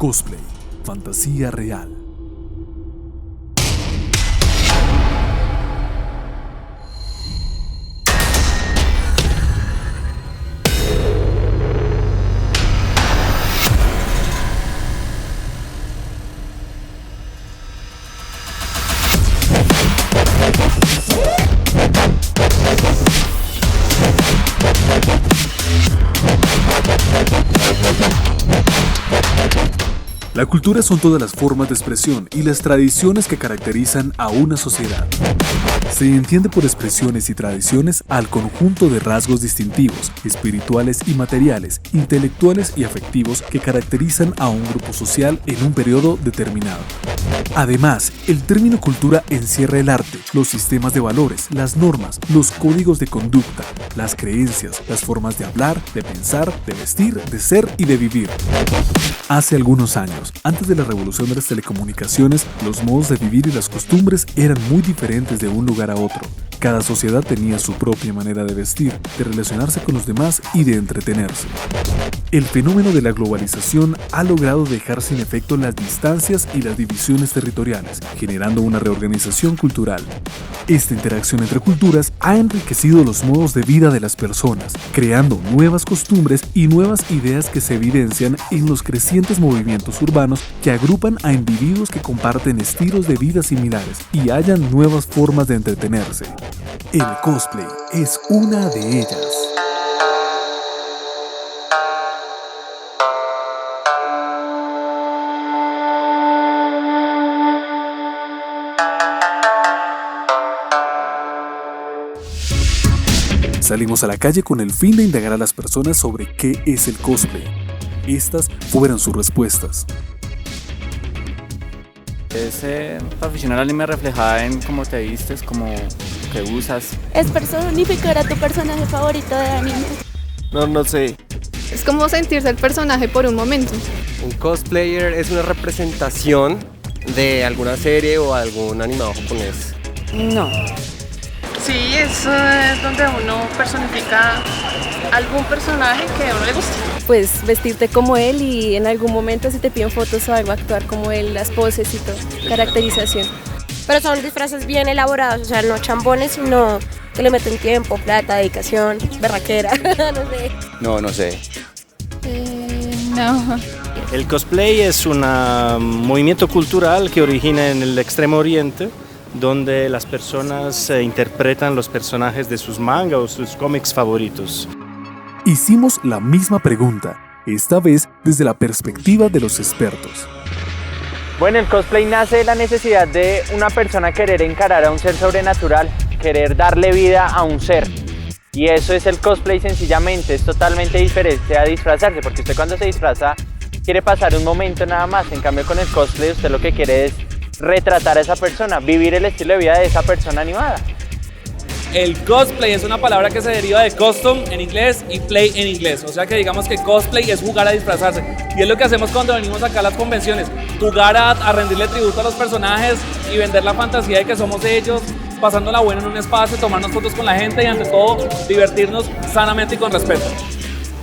Cosplay, fantasía real. La cultura son todas las formas de expresión y las tradiciones que caracterizan a una sociedad. Se entiende por expresiones y tradiciones al conjunto de rasgos distintivos, espirituales y materiales, intelectuales y afectivos que caracterizan a un grupo social en un periodo determinado. Además, el término cultura encierra el arte, los sistemas de valores, las normas, los códigos de conducta, las creencias, las formas de hablar, de pensar, de vestir, de ser y de vivir. Hace algunos años, antes de la revolución de las telecomunicaciones, los modos de vivir y las costumbres eran muy diferentes de un lugar a otro. Cada sociedad tenía su propia manera de vestir, de relacionarse con los demás y de entretenerse. El fenómeno de la globalización ha logrado dejar sin efecto las distancias y las divisiones territoriales, generando una reorganización cultural. Esta interacción entre culturas ha enriquecido los modos de vida de las personas, creando nuevas costumbres y nuevas ideas que se evidencian en los crecientes movimientos urbanos que agrupan a individuos que comparten estilos de vida similares y hallan nuevas formas de entretenerse. El cosplay es una de ellas. Salimos a la calle con el fin de indagar a las personas sobre qué es el cosplay. Estas fueron sus respuestas. Es aficionar al anime reflejada en cómo te vistes, cómo que usas. Es personificar a tu personaje favorito de anime. No sé. Es como sentirse el personaje por un momento. Un cosplayer es una representación de alguna serie o algún animado japonés. No. Sí, es donde uno personifica algún personaje que a uno le gusta. Pues vestirte como él y en algún momento si te piden fotos o algo, actuar como él, las poses y todo, caracterización. Pero son disfraces bien elaborados, o sea, no chambones, sino que le meten tiempo, plata, dedicación, berraquera, no sé. No sé. No. El cosplay es un movimiento cultural que origina en el Extremo Oriente, donde las personas interpretan los personajes de sus mangas o sus cómics favoritos. Hicimos la misma pregunta, esta vez desde la perspectiva de los expertos. Bueno, el cosplay nace de la necesidad de una persona querer encarar a un ser sobrenatural, querer darle vida a un ser. Y eso es el cosplay sencillamente, es totalmente diferente a disfrazarse, porque usted cuando se disfraza quiere pasar un momento nada más, en cambio con el cosplay usted lo que quiere es retratar a esa persona, vivir el estilo de vida de esa persona animada. El cosplay es una palabra que se deriva de costume en inglés y play en inglés, o sea que digamos que cosplay es jugar a disfrazarse y es lo que hacemos cuando venimos acá a las convenciones, jugar a rendirle tributo a los personajes y vender la fantasía de que somos ellos, pasándola bueno en un espacio, tomarnos fotos con la gente y ante todo divertirnos sanamente y con respeto.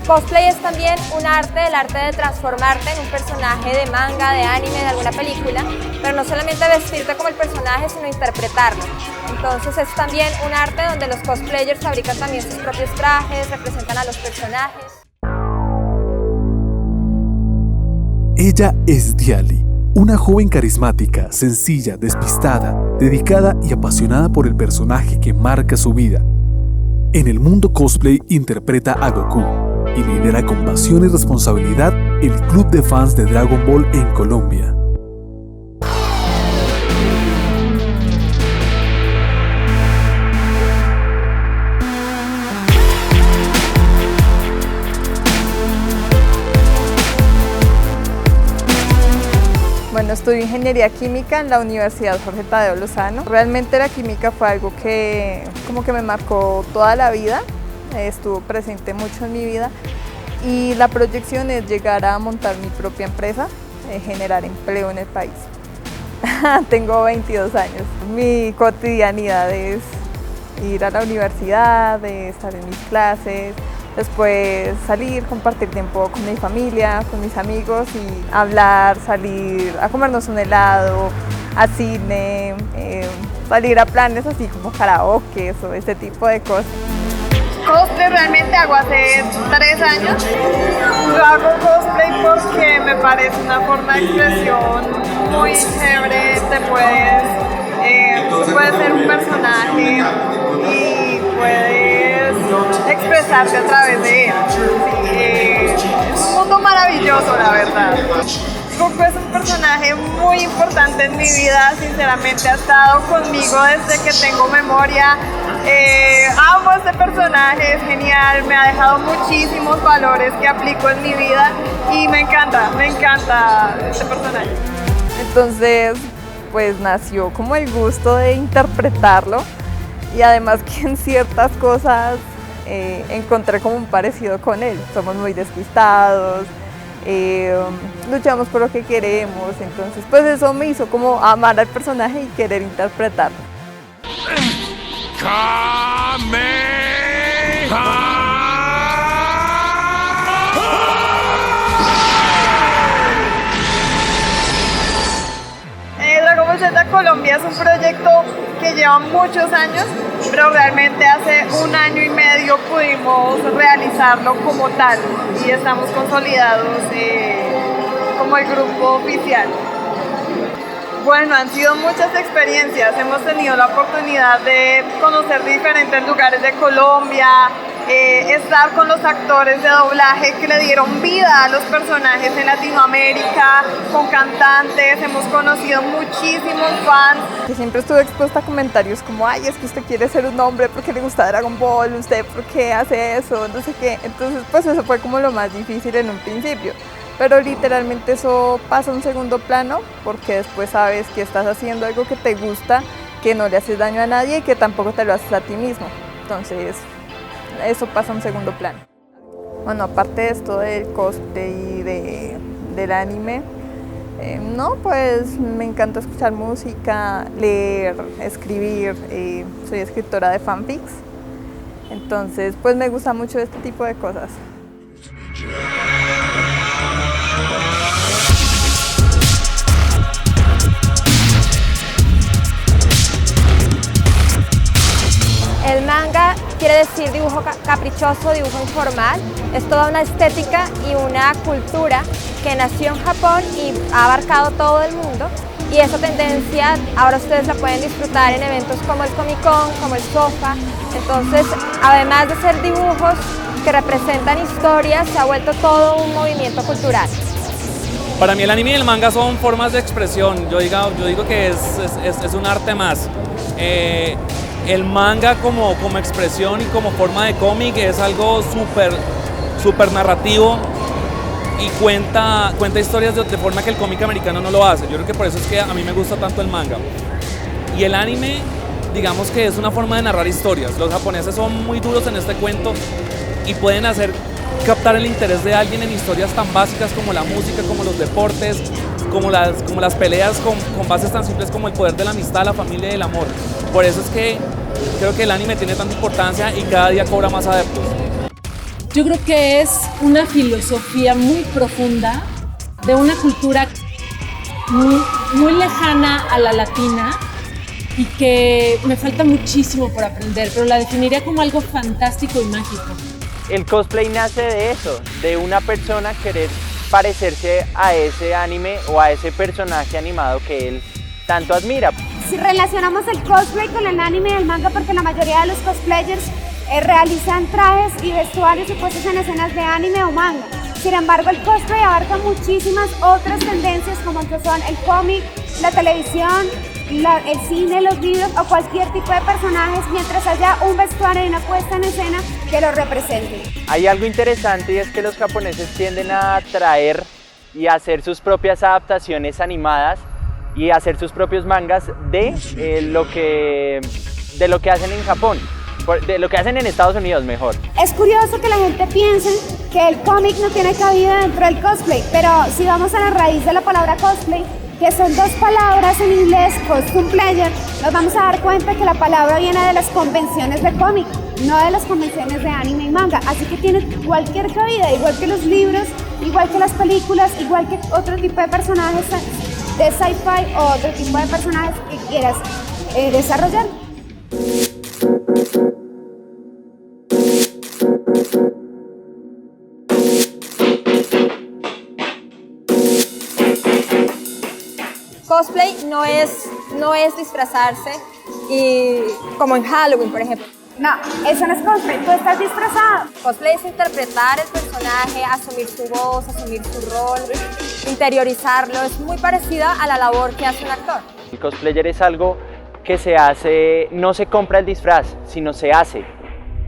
Cosplay es también un arte, el arte de transformarte en un personaje de manga, de anime, de alguna película, pero no solamente vestirte como el personaje, sino interpretarlo. Entonces es también un arte donde los cosplayers fabrican también sus propios trajes, representan a los personajes. Ella es Diali, una joven carismática, sencilla, despistada, dedicada y apasionada por el personaje que marca su vida. En el mundo cosplay interpreta a Goku y lidera con pasión y responsabilidad el club de fans de Dragon Ball en Colombia. Bueno, estudio ingeniería química en la Universidad Jorge Tadeo Lozano. Realmente la química fue algo que como que me marcó toda la vida, estuvo presente mucho en mi vida y la proyección es llegar a montar mi propia empresa, generar empleo en el país. Tengo 22 años. Mi cotidianidad es ir a la universidad, estar en mis clases, Después salir, compartir tiempo con mi familia, con mis amigos y hablar, salir a comernos un helado, a cine, salir a planes así como karaoke o ese tipo de cosas. Cosplay realmente hago hace 3 años. Yo hago cosplay porque me parece una forma de expresión muy chévere. Tú puedes ser un personaje y puedes expresarte a través de él. Es un mundo maravilloso, la verdad. Goku es un personaje muy importante en mi vida, sinceramente ha estado conmigo desde que tengo memoria. Amo a este personaje, es genial, me ha dejado muchísimos valores que aplico en mi vida y me encanta este personaje. Entonces, pues nació como el gusto de interpretarlo y además que en ciertas cosas encontré como un parecido con él. Somos muy despistados, luchamos por lo que queremos, entonces pues eso me hizo como amar al personaje y querer interpretarlo. Dragon Ball Z Colombia es un proyecto que lleva muchos años, pero realmente hace 1 año y medio pudimos realizarlo como tal y estamos consolidados como el grupo oficial. Bueno, han sido muchas experiencias, hemos tenido la oportunidad de conocer diferentes lugares de Colombia, estar con los actores de doblaje que le dieron vida a los personajes en Latinoamérica, con cantantes, hemos conocido muchísimos fans. Que siempre estuve expuesta a comentarios como, ay, es que usted quiere ser un hombre porque le gusta Dragon Ball, usted por qué hace eso, no sé qué. Entonces pues eso fue como lo más difícil en un principio. Pero literalmente eso pasa a un segundo plano porque después sabes que estás haciendo algo que te gusta, que no le haces daño a nadie y que tampoco te lo haces a ti mismo. Entonces eso pasa a un segundo plano. Bueno, aparte de esto del cosplay y del anime, no, pues me encanta escuchar música, leer, escribir, soy escritora de fanfics, entonces pues me gusta mucho este tipo de cosas. El manga quiere decir dibujo caprichoso, dibujo informal. Es toda una estética y una cultura que nació en Japón y ha abarcado todo el mundo. Y esa tendencia ahora ustedes la pueden disfrutar en eventos como el Comic Con, como el SOFA. Entonces, además de ser dibujos que representan historias, se ha vuelto todo un movimiento cultural. Para mí el anime y el manga son formas de expresión. Yo digo que es un arte más. El manga como expresión y como forma de cómic es algo súper narrativo y cuenta historias de forma que el cómic americano no lo hace. Yo creo que por eso es que a mí me gusta tanto el manga. Y el anime, digamos que es una forma de narrar historias. Los japoneses son muy duros en este cuento y pueden captar el interés de alguien en historias tan básicas como la música, como los deportes, como las peleas con bases tan simples como el poder de la amistad, la familia y el amor. Por eso es que creo que el anime tiene tanta importancia y cada día cobra más adeptos. Yo creo que es una filosofía muy profunda de una cultura muy lejana a la latina y que me falta muchísimo por aprender, pero la definiría como algo fantástico y mágico. El cosplay nace de eso, de una persona querer parecerse a ese anime o a ese personaje animado que él tanto admira. Si relacionamos el cosplay con el anime y el manga, porque la mayoría de los cosplayers realizan trajes y vestuarios y puestos en escenas de anime o manga. Sin embargo, el cosplay abarca muchísimas otras tendencias como que son el cómic, la televisión, el cine, los libros o cualquier tipo de personajes, mientras haya un vestuario y una puesta en escena que lo represente. Hay algo interesante y es que los japoneses tienden a traer y a hacer sus propias adaptaciones animadas y a hacer sus propios mangas de lo que hacen en Japón, de lo que hacen en Estados Unidos mejor. Es curioso que la gente piense que el cómic no tiene cabida dentro del cosplay, pero si vamos a la raíz de la palabra cosplay, que son 2 palabras en inglés, costume player, nos vamos a dar cuenta que la palabra viene de las convenciones de cómic. no de las convenciones de anime y manga, así que tiene cualquier cabida, igual que los libros, igual que las películas, igual que otro tipo de personajes de sci-fi o otro tipo de personajes que quieras desarrollar. Cosplay no es disfrazarse y como en Halloween, por ejemplo. No, eso no es cosplay, tú estás disfrazado. Cosplay es interpretar el personaje, asumir su voz, asumir su rol, interiorizarlo. Es muy parecida a la labor que hace un actor. El cosplayer es algo que se hace, no se compra el disfraz, sino se hace.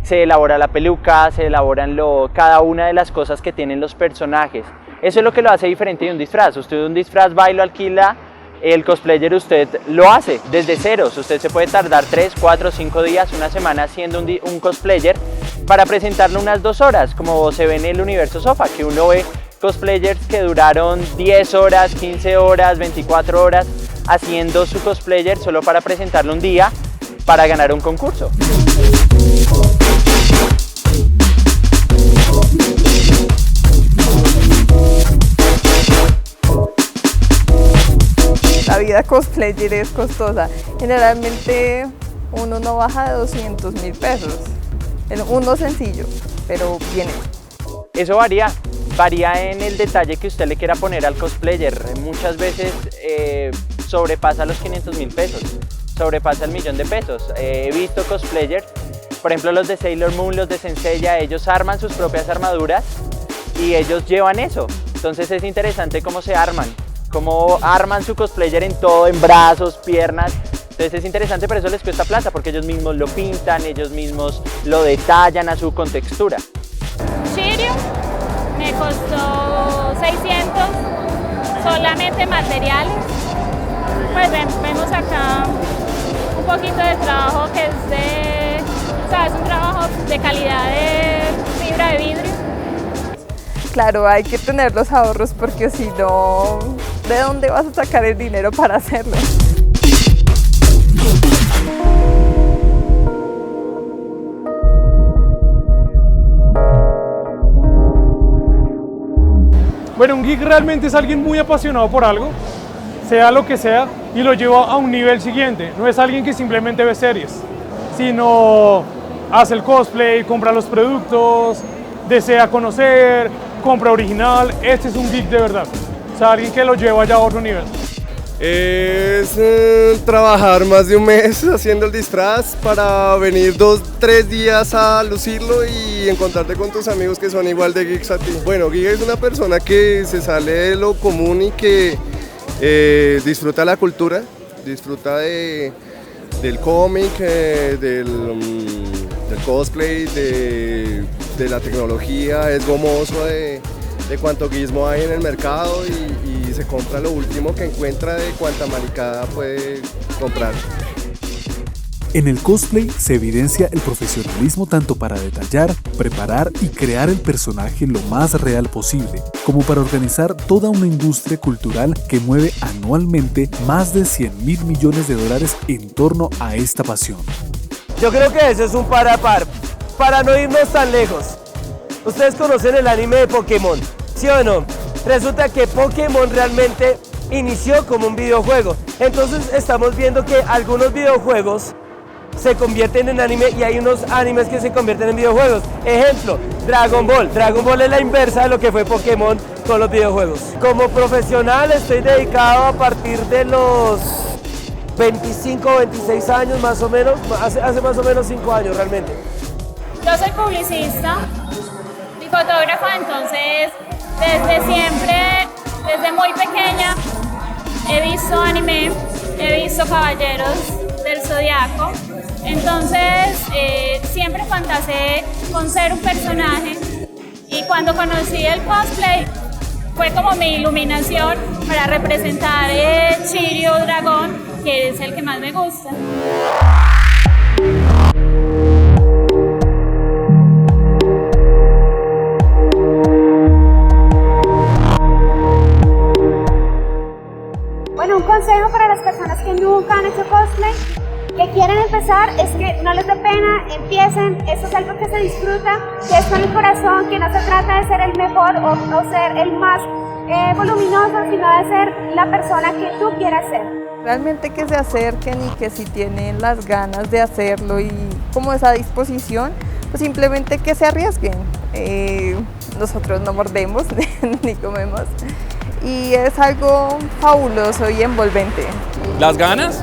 Se elabora la peluca, se elaboran cada una de las cosas que tienen los personajes. Eso es lo que lo hace diferente de un disfraz. Usted un disfraz va y lo alquila. El cosplayer usted lo hace desde ceros, usted se puede tardar 3, 4, 5 días, una semana haciendo un cosplayer para presentarlo unas 2 horas, como se ve en el universo Sofa, que uno ve cosplayers que duraron 10 horas, 15 horas, 24 horas haciendo su cosplayer solo para presentarlo un día para ganar un concurso. La vida cosplayer es costosa. Generalmente uno no baja de 200.000 pesos. Uno sencillo, pero bien hecho. Eso varía en el detalle que usted le quiera poner al cosplayer. Muchas veces sobrepasa los 500.000 pesos, sobrepasa el 1.000.000 de pesos. He visto cosplayers, por ejemplo los de Sailor Moon, los de Senseiya, ellos arman sus propias armaduras y ellos llevan eso. Entonces es interesante cómo se arman. Cómo arman su cosplayer en todo, en brazos, piernas. Entonces es interesante, pero eso les cuesta plata porque ellos mismos lo pintan, ellos mismos lo detallan a su contextura. Shiryu me costó 600, solamente materiales. Pues vemos acá un poquito de trabajo que es un trabajo de calidad de fibra de vidrio. Claro, hay que tener los ahorros porque si no, ¿de dónde vas a sacar el dinero para hacerlo? Bueno, un geek realmente es alguien muy apasionado por algo, sea lo que sea, y lo lleva a un nivel siguiente. No es alguien que simplemente ve series, sino hace el cosplay, compra los productos, desea conocer, compra original. Este es un geek de verdad, o sea, alguien que lo lleva ya a otro nivel. Es trabajar más de un mes haciendo el disfraz para venir 2, 3 días a lucirlo y encontrarte con tus amigos que son igual de geeks a ti. Bueno, geek es una persona que se sale de lo común y que disfruta la cultura, disfruta del cómic, del cosplay, de la tecnología, es gomoso de cuánto guismo hay en el mercado y se compra lo último que encuentra de cuánta maricada puede comprar. En el cosplay se evidencia el profesionalismo tanto para detallar, preparar y crear el personaje lo más real posible, como para organizar toda una industria cultural que mueve anualmente más de $100.000 millones en torno a esta pasión. Yo creo que eso es un par a par, para no irnos tan lejos. Ustedes conocen el anime de Pokémon, ¿sí o no? Resulta que Pokémon realmente inició como un videojuego. Entonces estamos viendo que algunos videojuegos se convierten en anime y hay unos animes que se convierten en videojuegos. Ejemplo, Dragon Ball. Dragon Ball es la inversa de lo que fue Pokémon con los videojuegos. Como profesional estoy dedicado a partir de los 25 o 26 años más o menos, hace más o menos 5 años realmente. Yo soy publicista y fotógrafa, entonces desde siempre, desde muy pequeña, he visto anime, he visto Caballeros del Zodiaco, entonces siempre fantaseé con ser un personaje y cuando conocí el cosplay fue como mi iluminación para representar el Shiryu dragón, que es el que más me gusta. Bueno, un consejo para las personas que nunca han hecho cosplay que quieren empezar es que no les dé pena, empiecen, esto es algo que se disfruta, que es con el corazón, que no se trata de ser el mejor o ser el más voluminoso, sino de ser la persona que tú quieras ser. Realmente que se acerquen y que si tienen las ganas de hacerlo y como esa disposición, pues simplemente que se arriesguen. Nosotros no mordemos ni comemos y es algo fabuloso y envolvente. Las ganas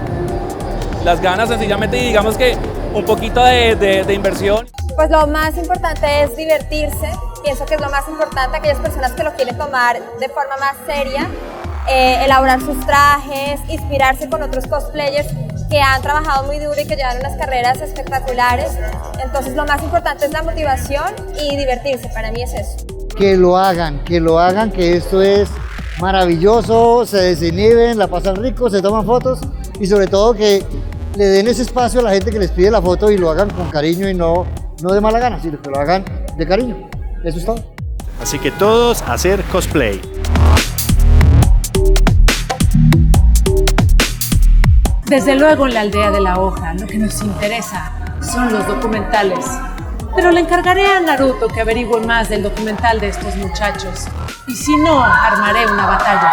sencillamente, y digamos que un poquito de inversión. Pues lo más importante es divertirse, pienso que es lo más importante, aquellas personas que lo quieren tomar de forma más seria, elaborar sus trajes, inspirarse con otros cosplayers que han trabajado muy duro y que llevan unas carreras espectaculares. Entonces lo más importante es la motivación y divertirse, para mí es eso. Que lo hagan, que esto es maravilloso, se desinhiben, la pasan rico, se toman fotos y sobre todo que le den ese espacio a la gente que les pide la foto y lo hagan con cariño y no de mala gana, sino que lo hagan de cariño. Eso es todo. Así que todos a hacer cosplay. Desde luego en la aldea de la hoja, lo que nos interesa son los documentales. Pero le encargaré a Naruto que averigüe más del documental de estos muchachos. Y si no, armaré una batalla.